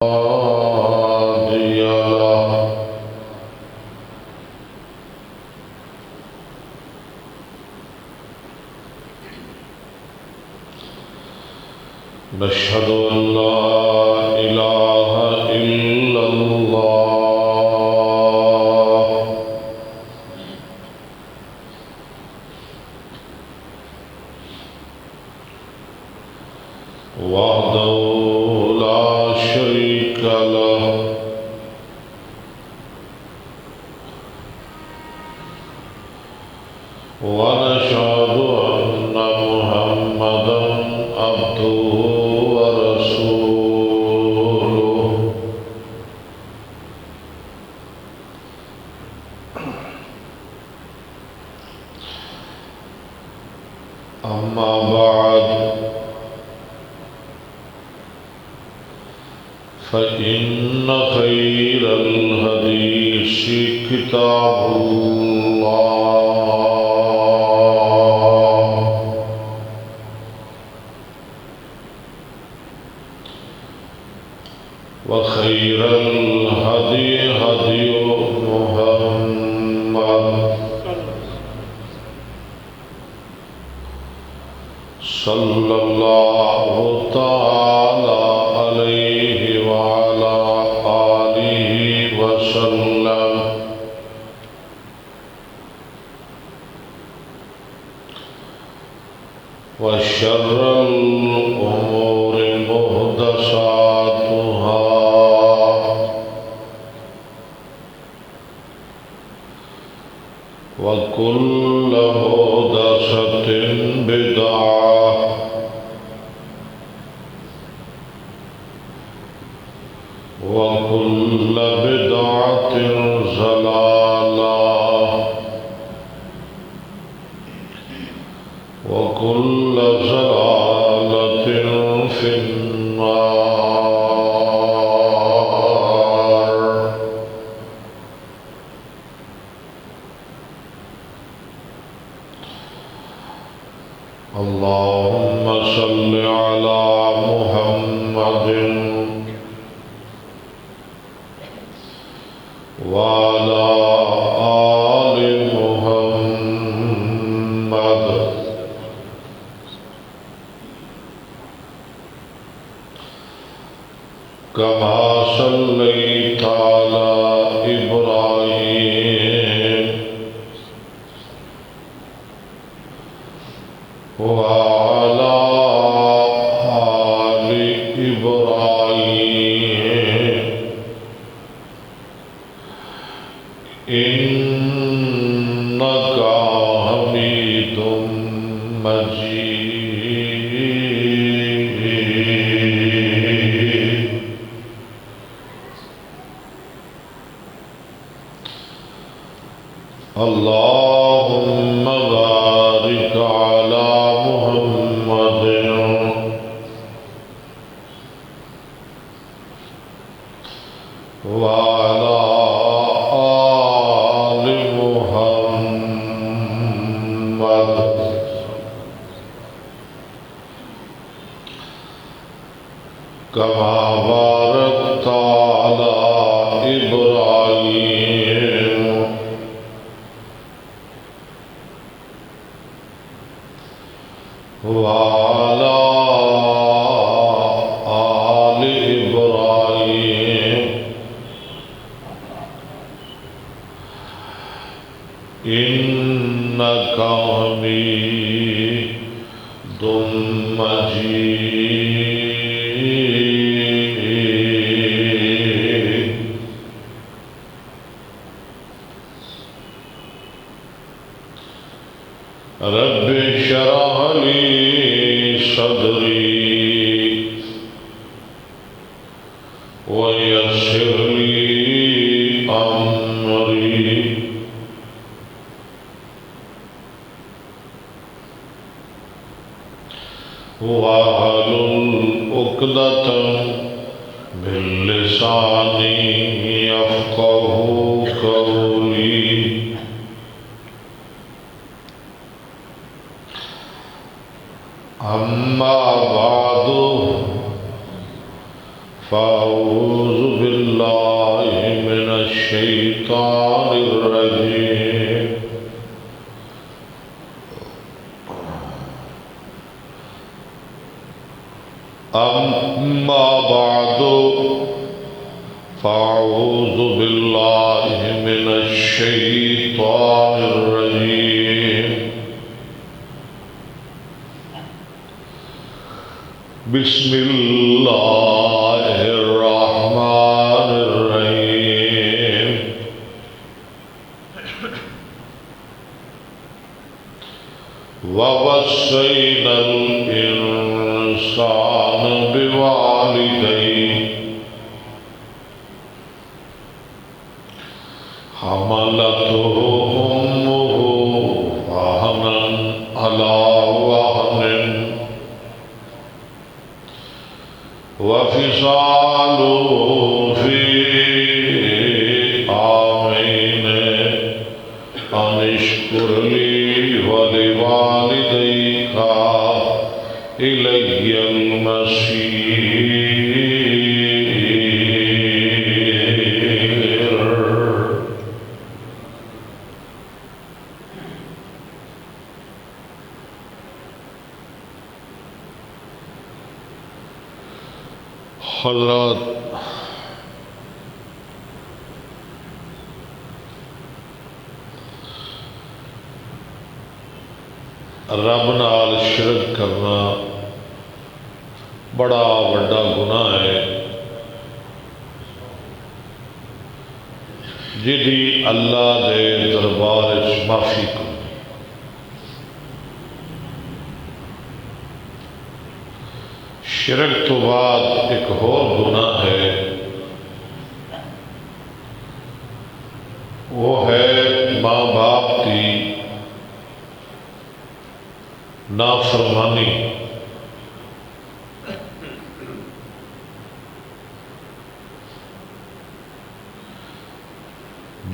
هادي له نشهد أن لا إله إلا الله وحده لا شريك له ونشهد أن محمدا عبده ورسوله أما بعد فإن خير الحديث كتاب الله وخير الهدي هدي محمد صلى الله تعالى عليه وعلى آله وسلم وشر الأمور محدثاتها وكل محدثة بدعة وكل بدعة ضلالة وكل ضلالة في النار. اللهم صل على محمد وعلى آل محمد كما صليت على إبراهيم وعلى آل إبراهيم إنك حميد مجيد. اللهم بارك على محمد وعلى آل محمد كما باركت على إبراهيم وعلى آل إبراهيم إنك حميد مجيد. رب اشرح لي صدري ويسر لي أمري واحلل عقدة من لساني يفقهوا قولي. أما بعد فأعوذ أعوذ بالله من الشيطان الرجيم أما بعد فأعوذ بالله من الشيطان الرجيم بسم الله الرحمن الرحيم ووصينا الإنسان بوالديه حملته أمه وهنا على وهن وفصاله في عامين أن اشكر لي ولوالديك إلي المصير. حضرات، رب نال شرک کرنا بڑا وڈا گناہ ہے جدی اللہ دے دربار وچ معافی کو. شرک تو بعد ایک اور گناہ ہے، وہ ہے ماں باپ کی نافرمانی.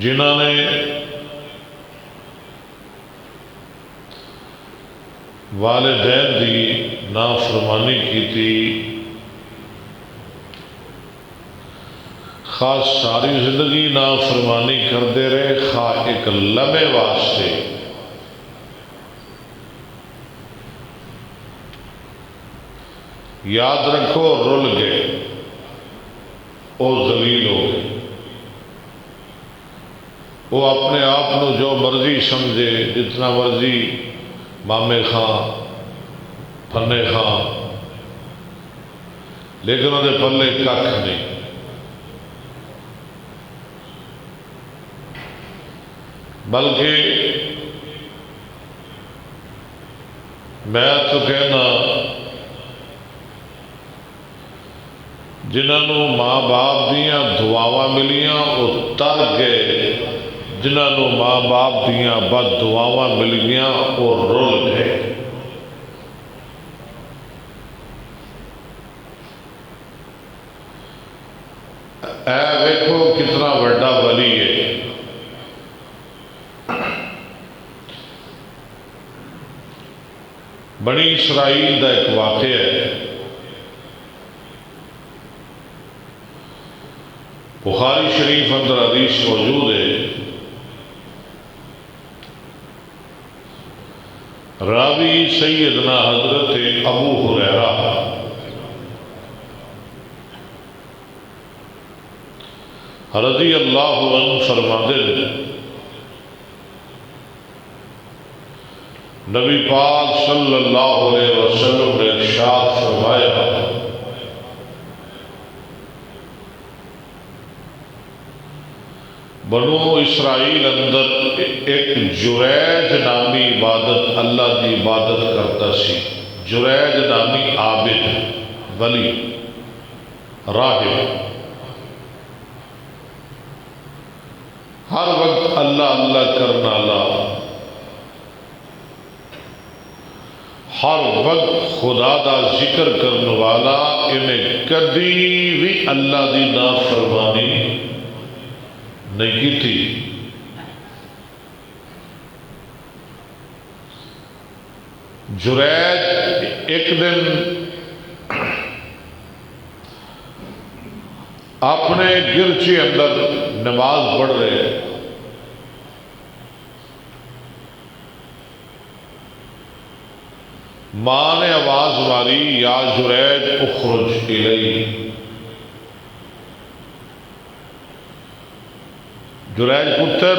جنہوں نے والدین دی نافرمانی کی تھی، خاص ساری زندگی نافرمانی کرتے رہے، خواہ ایک لمحے واسطے یاد رکھو رل گئے، وہ ذلیل ہو گئے. وہ اپنے آپ کو جو مرضی سمجھے، جتنا مرضی مامے خان پھنے خان، لیکن وہ پلے کھ نہیں. بلکہ میں تو کہنا جنہوں ماں باپ دیاں دعاواں ملیاں وہ تر گئے، جنہوں ماں باپ دیاں بد دعاواں ملیاں وہ رل گئے. اے ویکھو کتنا بڑا ولی ہے. بنی اسرائیل کا ایک واقعہ ہے، بخاری شریف اندر حدیث موجود ہے. راوی سیدنا حضرت ابو ہریرہ رضی اللہ عنہ فرماتے ہیں، نبی پاک صلی اللہ علیہ وسلم نے ارشاد فرمایا، بنو اسرائیل اندر ایک جریج نامی عبادت اللہ کی عبادت کرتا سی. جریج نامی عابد، ولی، راہب، ہر وقت اللہ اللہ کرنا لا، ہر وقت خدا دا ذکر کرنے والا، انہیں کبھی بھی اللہ دی نافرمانی نہیں کی تھی. جریج ایک دن اپنے گرچے اندر نماز پڑھ رہے، ماں نے آواز ماری یا جریج اخرج الی، جریج پتر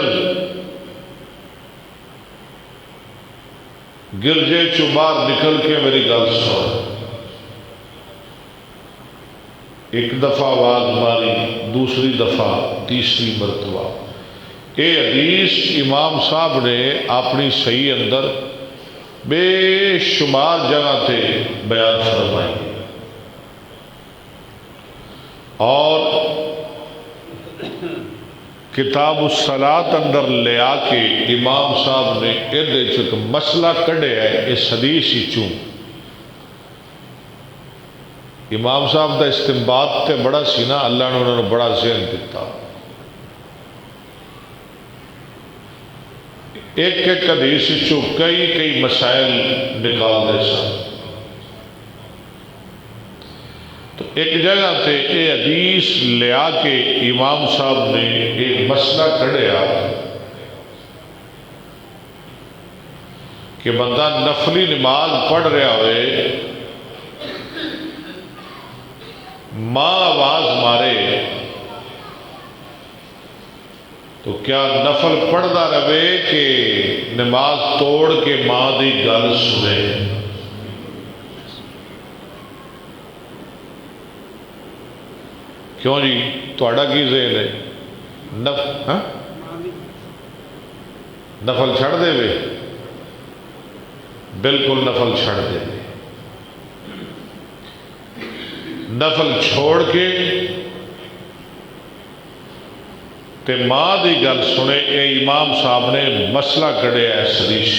گرجے چوں باہر نکل کے میری گل سن۔ ایک دفعہ آواز ماری، دوسری دفعہ، تیسری مرتبہ۔ یہ حدیث امام صاحب نے اپنی صحیح اندر بے شمار جگہ تے بیان فرمائی، اور کتاب الصلاۃ اندر لے آ کے امام صاحب نے ایک مسئلہ کڈیا ہے اس حدیث چوں۔ امام صاحب دا استنباط تے بڑا سی نا، اللہ نے انہوں نے بڑا ذہن دیتا، ایک ایک حدیث چوں کئی مسائل نکال دے سن۔ تو ایک جگہ تے یہ حدیث لے آ کے امام صاحب نے ایک مسئلہ کھڑیا کہ بندہ نفلی نماز پڑھ رہا ہوئے، ماں آواز مارے تو کیا نفل پڑھتا رہے کہ نماز توڑ کے ماں دی گل سنے؟ کیوں جی تہاڈا کی ذہن ہے؟ نفل چھڑ دے وے؟ بالکل نفل چھڑ دے وے، نفل چھوڑ کے تے ماں دی گل سنے۔ اے امام صاحب نے مسئلہ کڑیا ہے حدیث۔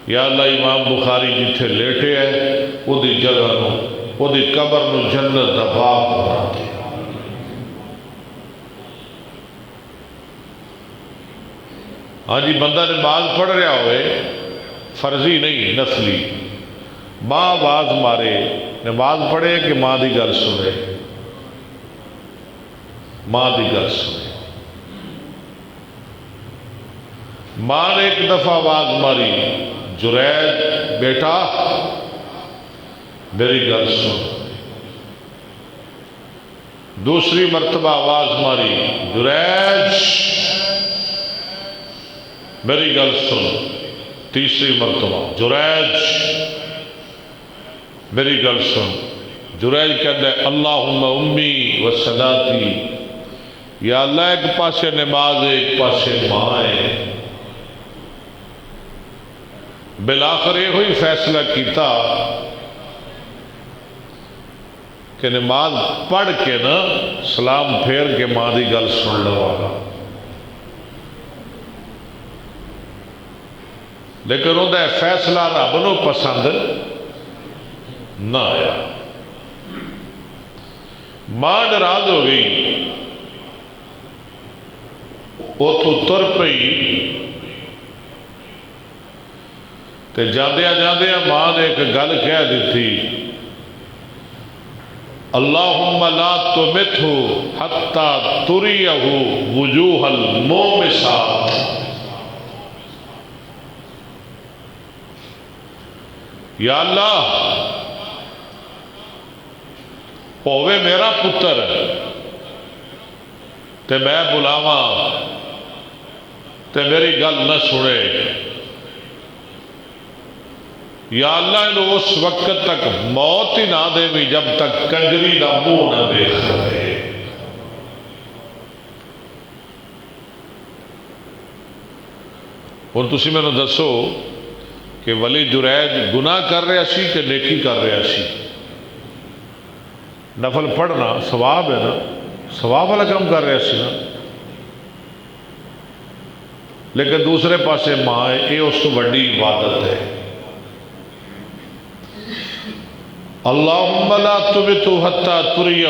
یا اللہ امام بخاری جتھے لیٹے ہے وہ دی جگہ نو، وہ دی قبر نو جنت دا باغ بنا دے۔ ہاں جی، بندہ نماز پڑھ رہا ہوئے، فرضی نہیں نفلی، ماں آواز مارے، نماز پڑھے کہ ماں دی گل سنے؟ ماں دی گل سنے۔ ماں نے ایک دفعہ آواز ماری، جریج بیٹا میری گل سن۔ دوسری مرتبہ آواز ماری، جریج میری گل سن۔ تیسری مرتبہ، جریج میری گل سن۔ جریج کہتا ہے اللہم امی و صلاتی، یا اللہ ایک پاسے نماز ہے ایک پاسے ماں ہے۔ بالآخر یہ ہوئی فیصلہ کیتا کہ نماز پڑھ کے نا سلام پھیر کے ماں دی گل سن لوا گا، لیکن وہ فیصلہ رب نو پسند نہ آیا۔ ماں ناراض ہو گئی، اتوں تر پئی، تے جاندیاں جاندیاں ماں نے ایک گل کہہ دیتی، اللہم لا تمتہ حتی تریہ وجوہ المومسات۔ یا اللہ ہووے میرا پتر تے میں بلاواں تے میری گل نہ سنے، یا اللہ انہوں اس وقت تک موت ہی نہ دے بھی جب تک کنجری دا منہ نہ دیکھ رہے۔ اور تسی میں نے دسو کہ ولی جریج گناہ کر رہا سی کہ نیکی کر رہا سی؟ نفل پڑھنا ثواب ہے نا، ثواب والا کام کر رہا سی نا، لیکن دوسرے پاسے ماں ہے، یہ اس کو بڑی عبادت ہے۔ اللہم لا تمتہ حتی تریہ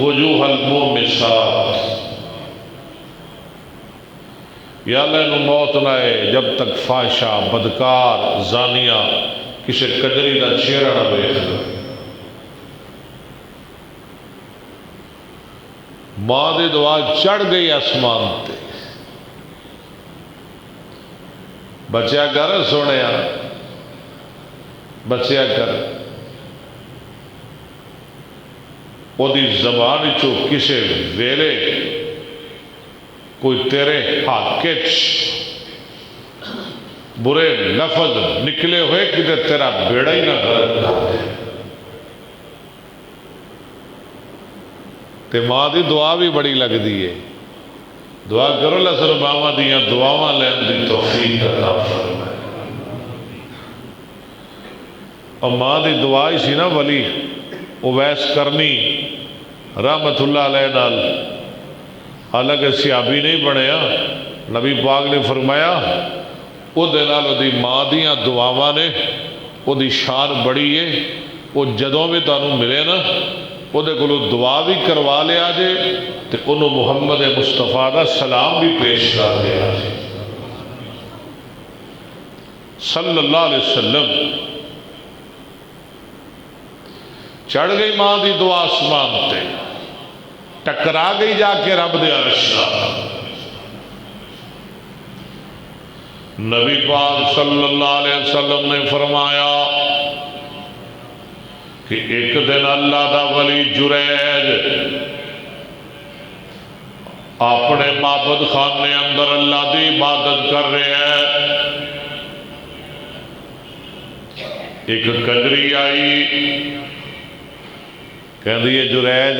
وجوہ المومسات، یا اللہ انہوں موت نہ آئے جب تک فاحشہ، بدکار، زانیہ کسی کنجری کا چہرہ نہ دیکھ لے۔ ماں دی دعا چڑھ گئی آسمان تے، بچیا کر سونیا، بچیا کر، وہ دی زبان چو کسے ویلے کوئی تیرے حق برے لفظ نکلے ہوئے کہ تیرا بیڑا ہی نہ کر تے ماں دی دعا بھی بڑی لگ دی ہے۔ دعا کرو اللہ سر ماما دیاں دعاواں لین دی توفیق عطا فرمائے۔ اور ماں دی دعا ہی سی نا ولی اویس کرنی رحمت اللہ علیہ نال، حالانکہ صحابی نہیں بنیا، نبی پاک نے فرمایا او دے نال او دی ماں دیاں دعاواں نے او دی شان بڑی ہے، وہ جدوں بھی تانوں ملے نا وہ دے کولوں دعا بھی کروا لیا جے تے انہوں محمد مصطفیٰ دا سلام بھی پیش کر دیا جے صلی اللہ علیہ وسلم۔ چڑھ گئی ماں دی دعا آسمان تے، ٹکرا گئی جا کے رب دے عرش نال۔ نبی پاک صلی اللہ علیہ وسلم نے فرمایا کہ ایک دن اللہ دا ولی جریج اپنے معبد خانے اندر اللہ دی عبادت کر رہے ہیں، ایک کنجری آئی کہندی ہے جریج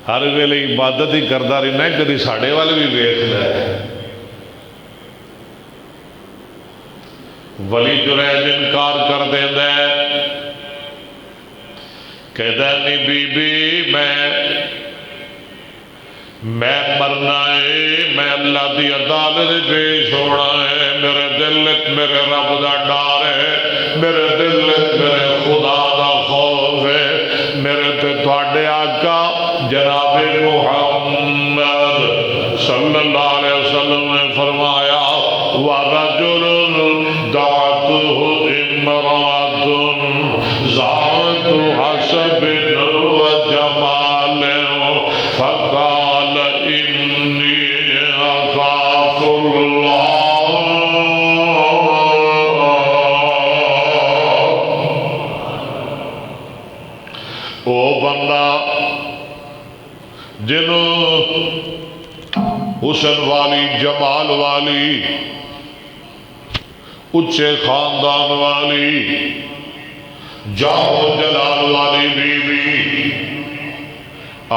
ہر ویلے عبادت ہی کردا رہنا ہے، کدی ساڈے والے بھی ویکھ لے۔ ولی جریج انکار کر دیندا ہے، کہتا نہیں بی بی میں مرنا ہے، میں اللہ دی عدالت پیش ہونا ہے، میرے دل میرے رب دا ڈر ہے، میرے دل میرے خدا دا خوف ہے، میرے تے تواڈے آقا جناب محمد صلی اللہ علیہ وسلم نے فرمایا وَرَجُلٌ دَعَتْهُ امْرَأَةٌ ذَاتُ حَسَبٍ وَجَمَالٍ فَقَالَ إِنِّي أَخَافُ اللَّهَ۔ او بندہ جنوں حسن والی، جمال والی، اچھے خاندان والی، جاہ و جلال والی بیوی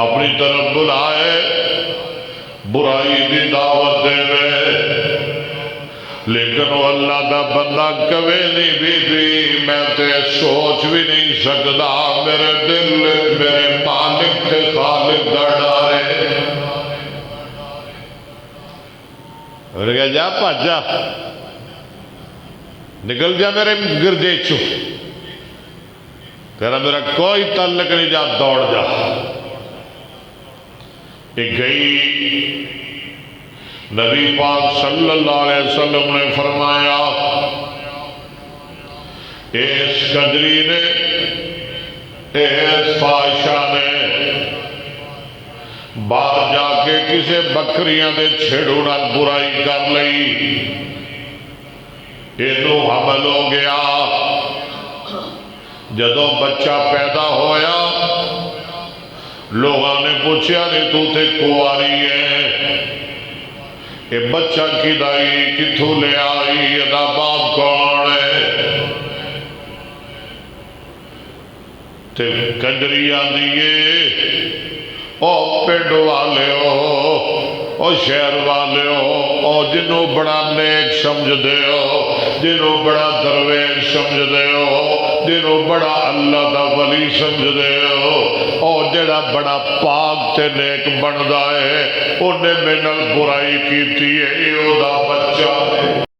اپنی طرف بلائے، برائی دی دعوت دے وے، لیکن وہ اللہ دا بندہ کبھی نہیں بی میں تے سوچ بھی نہیں سکتا، میرے دل میرے مالک تے خالق دا ڈر ہے۔ اور کہا جا پاس جا، نکل جا میرے گردے چو، تیرا میرا کوئی تعلق نہیں، جا دوڑ جا۔ ایک گئی، نبی پاک صلی اللہ علیہ وسلم نے فرمایا اس کنجری نے، اس فاحشہ نے باہر جا کے کسے بکریاں دے چھیڑوں نال برائی کر لئی، اینو حمل ہو گیا، جدوں بچہ پیدا ہویا لوگوں نے پوچھا نہیں تو تے کواری ہے، یہ بچہ کی دائی کتھوں لے آئی، یہ باپ کون ہے؟ تے کنجری آندیے او پنڈ والے ہو، او شہر والے ہو، او جنوں بڑا نیک سمجھ دے ہو، جنوں بڑا درویش سمجھ دے ہو، جنوں بڑا اللہ دا ولی سمجھ دے ہو، او جڑا بڑا پاک تے نیک بندا ہے، انہیں میں نال برائی کیتی ہے، یہ او دا بچہ ہے۔